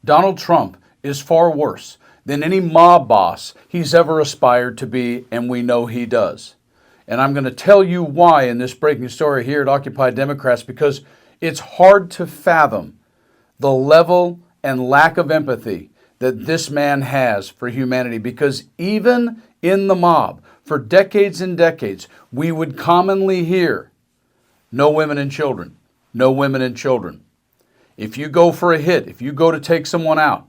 Donald Trump is far worse than any mob boss he's ever aspired to be, and we know he does. And I'm going to tell you why in this breaking story here at Occupy Democrats, because it's hard to fathom the level and lack of empathy that this man has for humanity. Because even in the mob, for decades and decades, we would commonly hear, no women and children, no women and children. If you go for a hit, if you go to take someone out,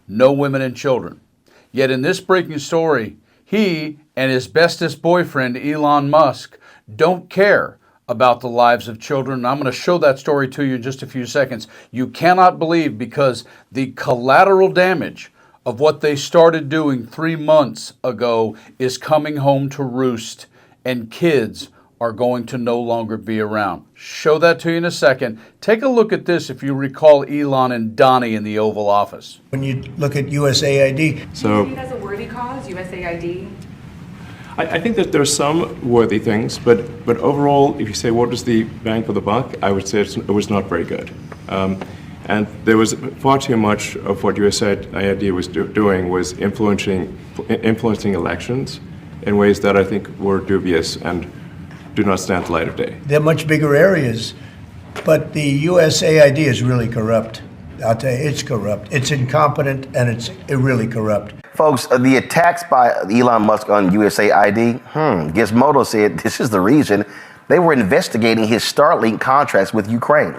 no women and children. Yet in this breaking story, he and his bestest boyfriend, Elon Musk, don't care about the lives of children. And I'm going to show that story to you in just a few seconds. You cannot believe, because the collateral damage of what they started doing 3 months ago is coming home to roost, and kids are going to no longer be around. Show that to you in a second. Take a look at this if you recall Elon and Donnie in the Oval Office. When you look at USAID. So, do you see it as a worthy cause, USAID? I think that there are some worthy things, but overall, if you say what is the bang for the buck, I would say it was not very good. And there was far too much of what USAID was doing was influencing elections in ways that I think were dubious and do not stand the light of day. They're much bigger areas, but the USAID is really corrupt. I'll tell you, it's corrupt. It's incompetent, and it's really corrupt. Folks, the attacks by Elon Musk on USAID, Gizmodo said this is the reason they were investigating his Starlink contracts with Ukraine.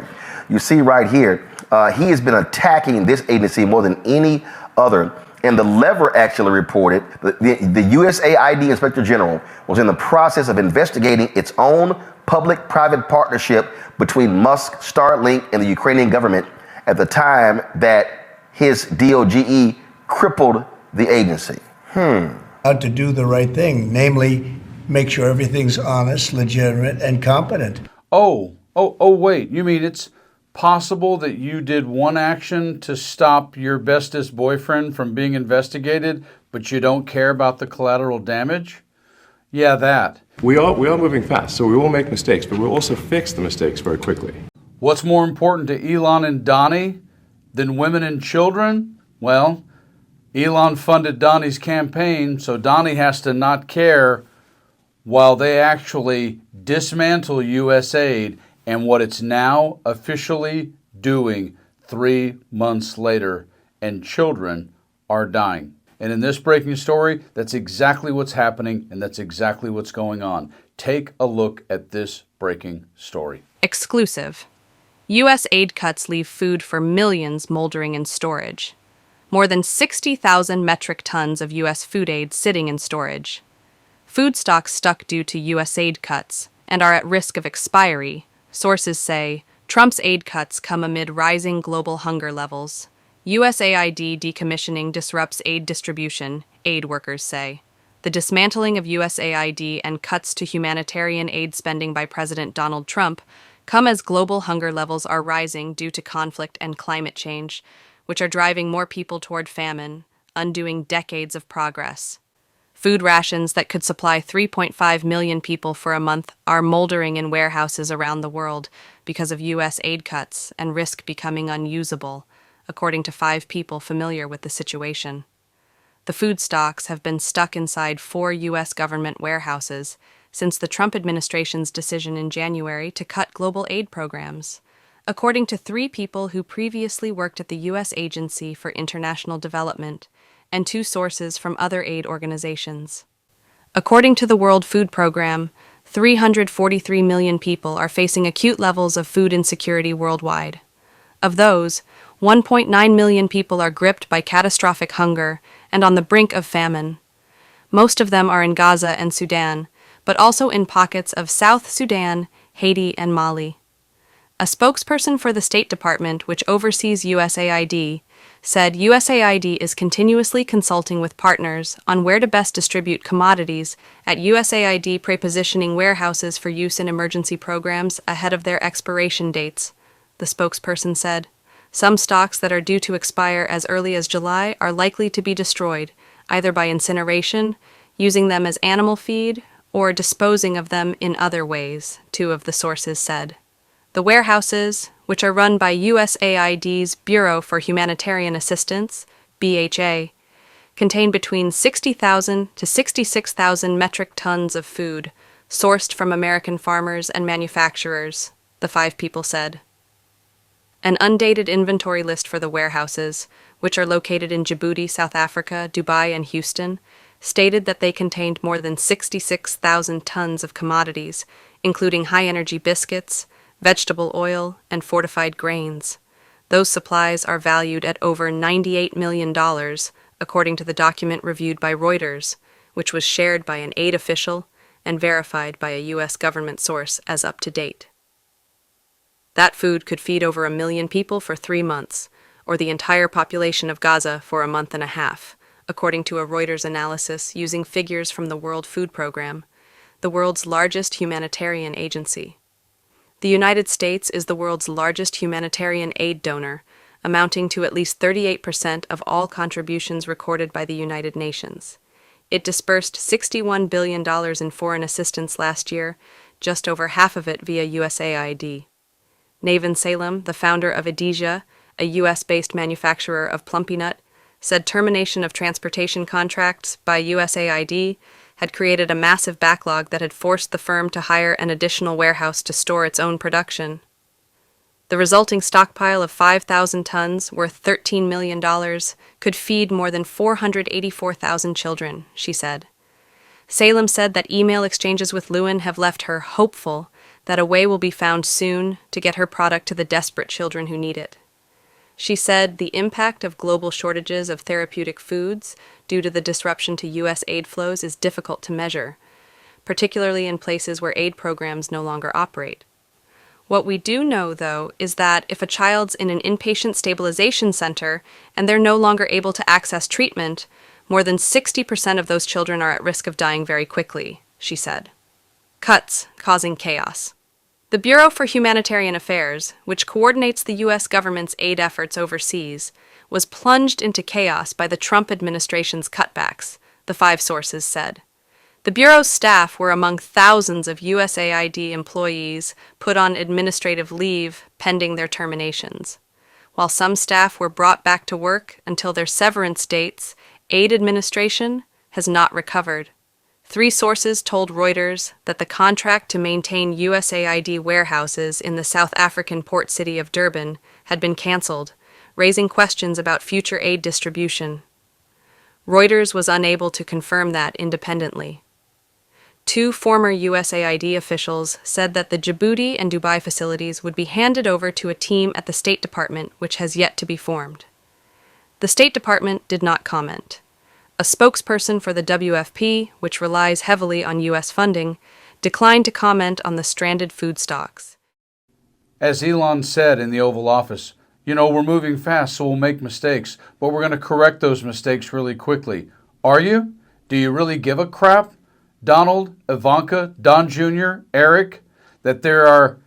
You see right here, he has been attacking this agency more than any other. And the Lever actually reported that the USAID Inspector General was in the process of investigating its own public-private partnership between Musk, Starlink, and the Ukrainian government at the time that his DOGE crippled the agency. How to do the right thing, namely make sure everything's honest, legitimate, and competent. Wait, you mean it's possible that you did one action to stop your bestest boyfriend from being investigated, but you don't care about the collateral damage? Yeah, that. We are moving fast, so we will make mistakes, but we'll also fix the mistakes very quickly. What's more important to Elon and Donnie than women and children? Well, Elon funded Donnie's campaign, so Donnie has to not care while they actually dismantle USAID and what it's now officially doing 3 months later, and children are dying. And in this breaking story, that's exactly what's happening, and that's exactly what's going on. Take a look at this breaking story. Exclusive. U.S. aid cuts leave food for millions moldering in storage. More than 60,000 metric tons of U.S. food aid sitting in storage. Food stocks stuck due to U.S. aid cuts and are at risk of expiry. Sources say Trump's aid cuts come amid rising global hunger levels. USAID decommissioning disrupts aid distribution, aid workers say. The dismantling of USAID and cuts to humanitarian aid spending by President Donald Trump come as global hunger levels are rising due to conflict and climate change, which are driving more people toward famine, undoing decades of progress. Food rations that could supply 3.5 million people for a month are moldering in warehouses around the world because of U.S. aid cuts and risk becoming unusable, according to 5 people familiar with the situation. The food stocks have been stuck inside 4 U.S. government warehouses since the Trump administration's decision in January to cut global aid programs, according to 3 people who previously worked at the U.S. Agency for International Development and 2 sources from other aid organizations. According to the World Food Program, 343 million people are facing acute levels of food insecurity worldwide. Of those, 1.9 million people are gripped by catastrophic hunger and on the brink of famine. Most of them are in Gaza and Sudan, but also in pockets of South Sudan, Haiti, and Mali. A spokesperson for the State Department, which oversees USAID, said USAID is continuously consulting with partners on where to best distribute commodities at USAID prepositioning warehouses for use in emergency programs ahead of their expiration dates, the spokesperson said. Some stocks that are due to expire as early as July are likely to be destroyed, either by incineration, using them as animal feed, or disposing of them in other ways, 2 of the sources said. The warehouses, which are run by USAID's Bureau for Humanitarian Assistance, BHA, contain between 60,000 to 66,000 metric tons of food, sourced from American farmers and manufacturers, the 5 people said. An undated inventory list for the warehouses, which are located in Djibouti, South Africa, Dubai, and Houston, stated that they contained more than 66,000 tons of commodities, including high-energy biscuits, vegetable oil, and fortified grains. Those supplies are valued at over $98 million, according to the document reviewed by Reuters, which was shared by an aid official and verified by a U.S. government source as up to date. That food could feed over 1 million people for 3 months, or the entire population of Gaza for a month and a half, according to a Reuters analysis using figures from the World Food Program, the world's largest humanitarian agency. The United States is the world's largest humanitarian aid donor, amounting to at least 38% of all contributions recorded by the United Nations. It disbursed $61 billion in foreign assistance last year, just over half of it via USAID. Navin Salem, the founder of Adija, a U.S.-based manufacturer of Plumpy Nut, said termination of transportation contracts by USAID had created a massive backlog that had forced the firm to hire an additional warehouse to store its own production. The resulting stockpile of 5,000 tons, worth $13 million, could feed more than 484,000 children, she said. Salem said that email exchanges with Lewin have left her hopeful that a way will be found soon to get her product to the desperate children who need it. She said the impact of global shortages of therapeutic foods due to the disruption to U.S. aid flows is difficult to measure, particularly in places where aid programs no longer operate. What we do know, though, is that if a child's in an inpatient stabilization center and they're no longer able to access treatment, more than 60% of those children are at risk of dying very quickly, she said. Cuts causing chaos. The Bureau for Humanitarian Affairs, which coordinates the U.S. government's aid efforts overseas, was plunged into chaos by the Trump administration's cutbacks, the 5 sources said. The Bureau's staff were among thousands of USAID employees put on administrative leave pending their terminations. While some staff were brought back to work until their severance dates, aid administration has not recovered. 3 sources told Reuters that the contract to maintain USAID warehouses in the South African port city of Durban had been canceled, raising questions about future aid distribution. Reuters was unable to confirm that independently. 2 former USAID officials said that the Djibouti and Dubai facilities would be handed over to a team at the State Department, which has yet to be formed. The State Department did not comment. A spokesperson for the WFP, which relies heavily on U.S. funding, declined to comment on the stranded food stocks. As Elon said in the Oval Office, we're moving fast, so we'll make mistakes, but we're going to correct those mistakes really quickly. Are you? Do you really give a crap? Donald, Ivanka, Don Jr., Eric, that there are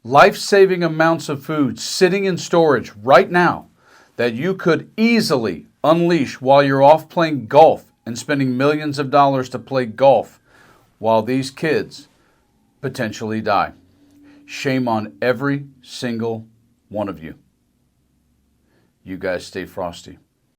life-saving amounts of food sitting in storage right now that you could easily unleash while you're off playing golf and spending millions of dollars to play golf while these kids potentially die. Shame on every single one of you. You guys stay frosty.